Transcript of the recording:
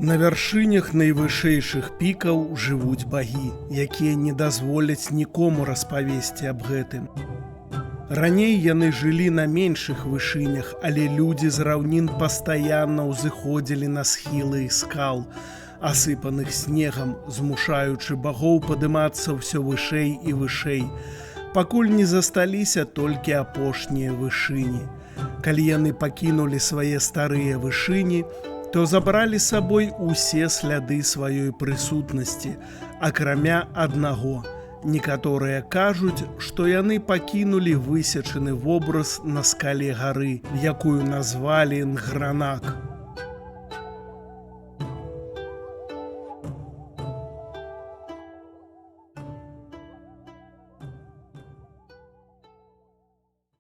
На вяршынях найвышэйшых пікаў жывуць багі, якія не дазволяць нікому распавесці аб гэтым. Раней яны жылі на меншых вышынях, але людзі з раўнін пастаянна ўзыходзілі на схілы скал, асыпаных снегам, змушаючы багоў падымацца ўсё вышэй і вышэй, пакуль не засталіся толькі апошнія вышыні. Калі яны пакінулі свае старыя вышыні, то забралі з сабой усе сляды сваёй прысутнасці, акрамя аднаго. Некаторыя кажуць, што яны пакінулі высечаны вобраз на скале гары, якую назвалі Нгранак.